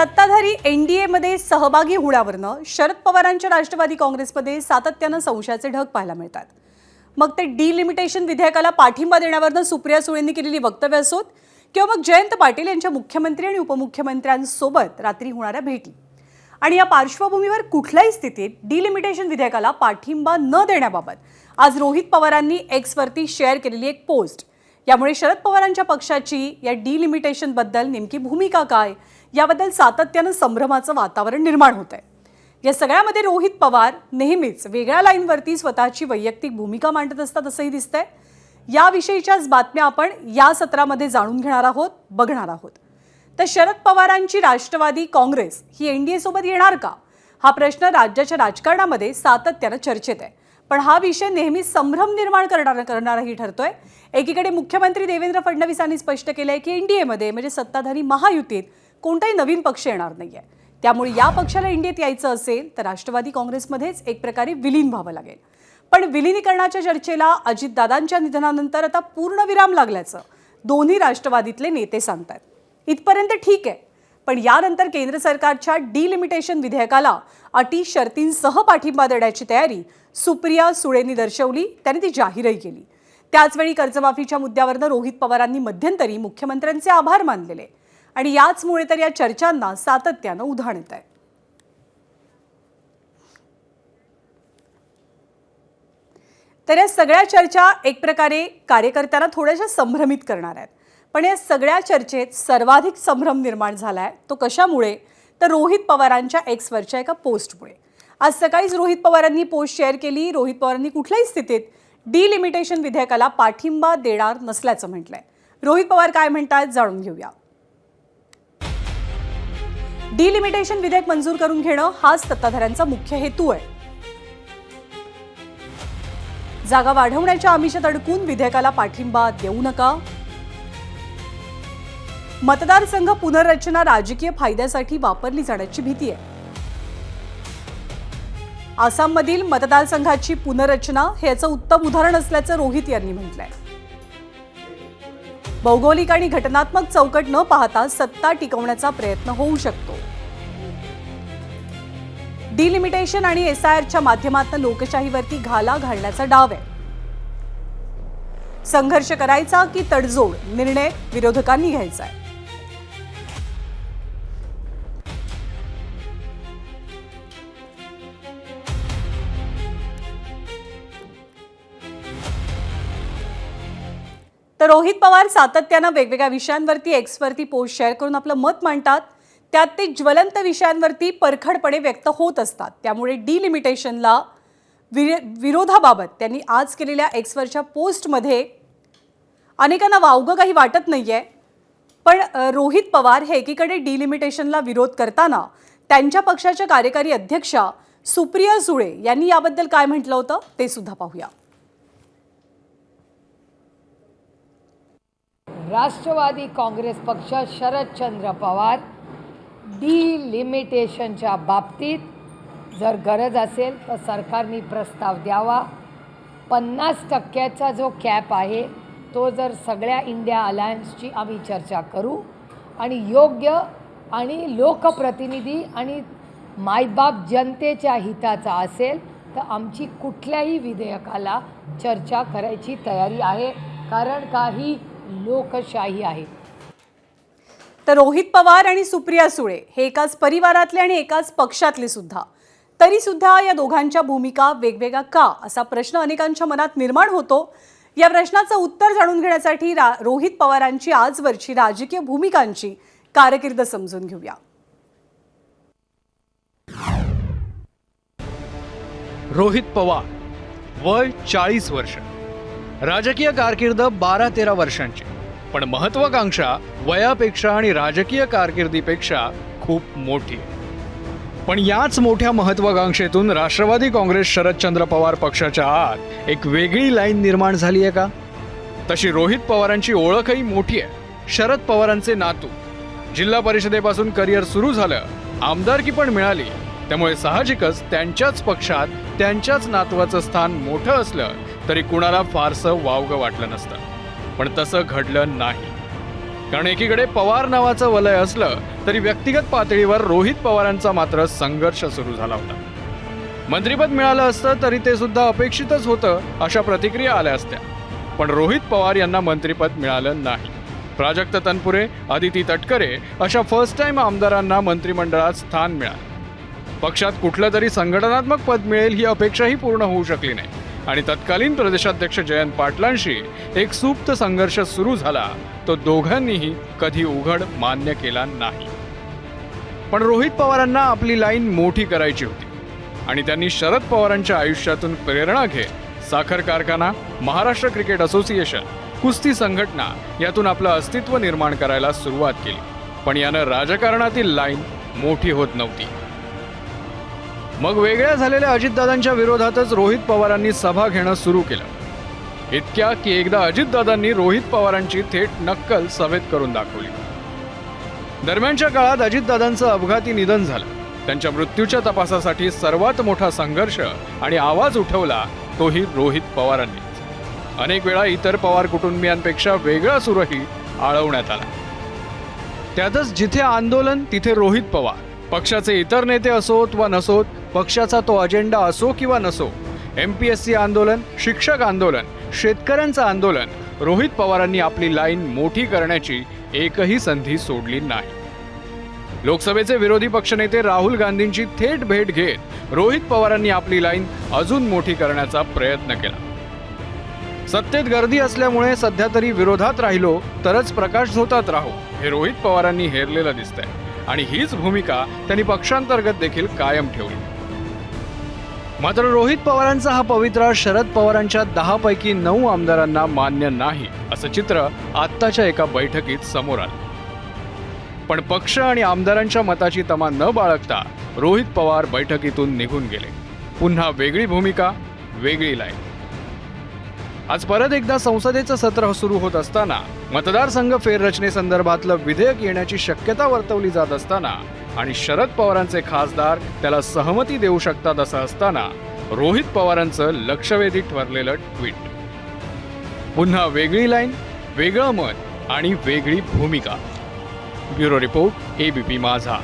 सत्ताधारी एनडीए मध्ये सहभागी होण्यावरनं शरद पवारांच्या राष्ट्रवादी काँग्रेसमध्ये सातत्यानं संशयाचे ढग पाहायला मिळतात। मग ते डिलिमिटेशन विधेयकाला पाठिंबा देण्यावरनं सुप्रिया सुळेंनी केलेली वक्तव्य असोत किंवा मग जयंत पाटील यांच्या मुख्यमंत्री आणि उपमुख्यमंत्र्यांसोबत रात्री होणाऱ्या भेटी। आणि या पार्श्वभूमीवर कुठल्याही स्थितीत डिलिमिटेशन विधेयकाला पाठिंबा न देण्याबाबत आज रोहित पवारांनी एक्सवरती शेअर केलेली एक पोस्ट। यामुळे शरद पवारांच्या पक्षाची या डिलिमिटेशन बद्दल नेमकी भूमिका काय याबद्दल सातत्यानं संभ्रमाचं वातावरण निर्माण होत आहे। या सगळ्यामध्ये रोहित पवार नेहमीच वेगळ्या लाईनवरती स्वतःची वैयक्तिक भूमिका मांडत असतात असंही दिसतंय। याविषयीच्याच बातम्या आपण या सत्रामध्ये जाणून घेणार आहोत, बघणार आहोत। तर शरद पवारांची राष्ट्रवादी काँग्रेस ही एनडीए सोबत येणार का हा प्रश्न राज्याच्या राजकारणामध्ये सातत्यानं चर्चेत आहे। पण हा विषय नेहमी संभ्रम निर्माण करणाराही ठरतोय। एकीकडे मुख्यमंत्री देवेंद्र फडणवीसांनी स्पष्ट केलंय की एनडीए मध्ये म्हणजे सत्ताधारी महायुतीत कोणताही नवीन पक्ष येणार नाहीये। त्यामुळे या पक्षाला एनडीएत यायचं असेल तर राष्ट्रवादी काँग्रेसमध्येच एक प्रकारे विलीन व्हावं लागेल। पण विलीनीकरणाच्या चर्चेला अजितदादांच्या निधनानंतर आता पूर्ण विराम लागल्याचं दोन्ही राष्ट्रवादीतले नेते सांगतात। इथपर्यंत ठीक आहे, पण यानंतर केंद्र सरकारच्या डिलिमिटेशन विधेयकाला अटी शर्तींसह पाठिंबा देण्याची तयारी सुप्रिया सुळेंनी दर्शवली, त्यांनी ती जाहीरही केली। त्याचवेळी कर्जमाफीच्या मुद्द्यावरनं रोहित पवारांनी मध्यंतरी मुख्यमंत्र्यांचे आभार मानलेले आणि याचमुळे तर या चर्चांना सातत्यानं उधाण येत आहे। तर या सगळ्या चर्चा एक प्रकारे कार्यकर्त्यांना थोड्याशा संभ्रमित करणार आहेत। पण या सगळ्या चर्चेत सर्वाधिक संभ्रम निर्माण झालाय तो कशामुळे तर रोहित पवारांच्या एक्सवरच्या एका पोस्टमुळे। आज सकाळीच रोहित पवारांनी पोस्ट शेअर केली। रोहित पवारांनी कुठल्याही स्थितीत डिलिमिटेशन विधेयकाला पाठिंबा देणार नसल्याचं म्हटलंय। रोहित पवार काय म्हणतात जाणून घेऊया। डिलिमिटेशन विधेयक मंजूर करून घेणं हाच सत्ताधाऱ्यांचा मुख्य हेतू आहे। जागा वाढवण्याच्या आमिषात अडकून विधेयकाला पाठिंबा देऊ नका। मतदारसंघ पुनर्रचना राजकीय फायद्यासाठी वापरली जाण्याची भीती आहे। आसाममधील मतदारसंघाची पुनर्रचना हे याचं उत्तम उदाहरण असल्याचं रोहित यांनी म्हटलंय। भौगोलिक आणि घटनात्मक चौकट न पाहता सत्ता टिकवण्याचा प्रयत्न होऊ शकतो। डिलिमिटेशन आणि एसआयआरच्या माध्यमातून लोकशाहीवरती घाला घालण्याचा डाव आहे। संघर्ष करायचा की तडजोड निर्णय विरोधकांनी घ्यायचा आहे। तर रोहित पवार सातत्यानं वेगवेगळ्या विषयांवरती एक्सवरती पोस्ट शेअर करून आपलं मत मांडतात। त्यात ते ज्वलंत विषयांवरती परखडपणे व्यक्त होत असतात। त्यामुळे डिलिमिटेशनला विरोधाबाबत त्यांनी आज केलेल्या एक्सवरच्या पोस्टमध्ये अनेकांना वावगं काही वाटत नाहीये। पण रोहित पवार हे एकीकडे डिलिमिटेशनला विरोध करताना त्यांच्या पक्षाच्या कार्यकारी अध्यक्षा सुप्रिया सुळे यांनी याबद्दल काय म्हटलं होतं ते सुद्धा पाहूया। राष्ट्रवादी काँग्रेस पक्ष शरदचंद्र पवार डिलिमिटेशनच्या बाबतीत जर गरज असेल तर सरकारने प्रस्ताव द्यावा। 50% जो कॅप आहे तो जर सगळ्या इंडिया अलायन्सची आम्ही चर्चा करू आणि योग्य आणि लोकप्रतिनिधी आणि मायबाप जनतेच्या हिताचा असेल तर आमची कुठल्याही विधेयकाला चर्चा करायची तयारी आहे, कारण काही लोकशाही आहे। तर रोहित पवार आणि सुप्रिया सुळे हे एकाच परिवारातले आणि एकाच पक्षातले सुद्धा, तरी सुद्धा या दोघांच्या भूमिका वेगवेगळ्या का असा प्रश्न अनेकांच्या मनात निर्माण होतो। या प्रश्नाचं उत्तर जाणून घेण्यासाठी रोहित पवारांची आजवरची राजकीय भूमिकांची कारकीर्द समजून घेऊया। रोहित पवार वय 40 वर्ष, राजकीय कारकीर्द 12-13 वर्षांची, पण महत्वाकांक्षा वयापेक्षा आणि राजकीय कारकिर्दीपेक्षा खूप मोठी आहे। पण याच मोठ्या महत्वाकांक्षेतून राष्ट्रवादी काँग्रेस शरदचंद्र पवार पक्षाच्या आत एक वेगळी लाईन निर्माण झाली आहे का? तशी रोहित पवारांची ओळखही मोठी आहे। शरद पवारांचे नातू, जिल्हा परिषदेपासून करिअर सुरू झालं, आमदारकी पण मिळाली, त्यामुळे साहजिकच त्यांच्याच पक्षात त्यांच्याच नातवाचं स्थान मोठं असलं तरी कुणाला फारसं वावगं वाटलं नसतं। पण तसं घडलं नाही। कारण एकीकडे पवार नावाचं वलय असलं तरी व्यक्तिगत पातळीवर रोहित पवारांचा मात्र संघर्ष सुरू झाला होता. मंत्रिपद मिळालं असतं तरी ते सुद्धा अपेक्षितच होतं अशा प्रतिक्रिया आल्या असत्या. पण रोहित पवार यांना मंत्रिपद मिळालं नाही. प्राजक्त तनपुरे, आदिती तटकरे अशा फर्स्ट टाइम आमदारांना मंत्रिमंडळात स्थान मिळालं. पक्षात कुठलं तरी संघटनात्मक पद मिळेल ही अपेक्षाही पूर्ण होऊ शकली नाही आणि तत्कालीन प्रदेशाध्यक्ष जयंत पाटलांशी एक सुप्त संघर्ष सुरू झाला. तो दोघांनीही कधी उघड मान्य केला नाही. पण रोहित पवारांना आपली लाईन मोठी करायची होती आणि त्यांनी शरद पवारांच्या आयुष्यातून प्रेरणा घेत साखर कारखाना, महाराष्ट्र क्रिकेट असोसिएशन, कुस्ती संघटना यातून आपलं अस्तित्व निर्माण करायला सुरुवात केली. पण यानं राजकारणातील लाईन मोठी होत नव्हती. मग वेगळ्या झालेल्या अजितदादांच्या विरोधातच रोहित पवारांनी सभा घेणं सुरू केलं. इतक्या की एकदा अजितदादांनी रोहित पवारांची थेट नक्कल सभेत करून दाखवली. दरम्यानच्या काळात अजितदादांचं अपघाती निधन झालं. त्यांच्या मृत्यूच्या तपासासाठी सर्वात मोठा संघर्ष आणि आवाज उठवला तोही रोहित पवारांनी. अनेक वेळा इतर पवार कुटुंबियांपेक्षा वेगळा सूरही आळवण्यात आला. त्यातच जिथे आंदोलन तिथे रोहित पवार. पक्षाचे इतर नेते असोत वा नसोत, पक्षाचा तो अजेंडा असो किंवा नसो, MPSC आंदोलन, शिक्षक आंदोलन, शेतकऱ्यांचं आंदोलन, रोहित पवारांनी आपली लाईन मोठी करण्याची एकही संधी सोडली नाही. लोकसभेचे विरोधी पक्षनेते राहुल गांधींची थेट भेट घेत रोहित पवारांनी आपली लाईन अजून मोठी करण्याचा प्रयत्न केला. सत्तेत गर्दी असल्यामुळे सध्या तरी विरोधात राहिलो तरच प्रकाश झोतात राहू हे रोहित पवारांनी हेरलेलं दिसतंय आणि हीच भूमिका त्यांनी पक्षांतर्गत देखील कायम ठेवली. मात्र रोहित पवारांचा हा पवित्रा शरद पवारांच्या 10 पैकी 9 आमदारांना मान्य नाही असं चित्र आत्ताच्या एका बैठकीत समोर आलं. पण पक्ष आणि आमदारांच्या मताची तमा न बाळगता रोहित पवार बैठकीतून निघून गेले. पुन्हा वेगळी भूमिका, वेगळी लाईन. आज परत एकदा संसदेचं सत्र सुरू होत असताना, मतदारसंघ फेररचनेसंदर्भातलं विधेयक येण्याची शक्यता वर्तवली जात असताना आणि शरद पवारांचे खासदार त्याला सहमती देऊ शकतात असं असताना रोहित पवारांचं लक्षवेधी ठरलेलं ट्विट. पुन्हा वेगळी लाईन, वेगळं मत आणि वेगळी भूमिका. ब्युरो रिपोर्ट, ABP माझा.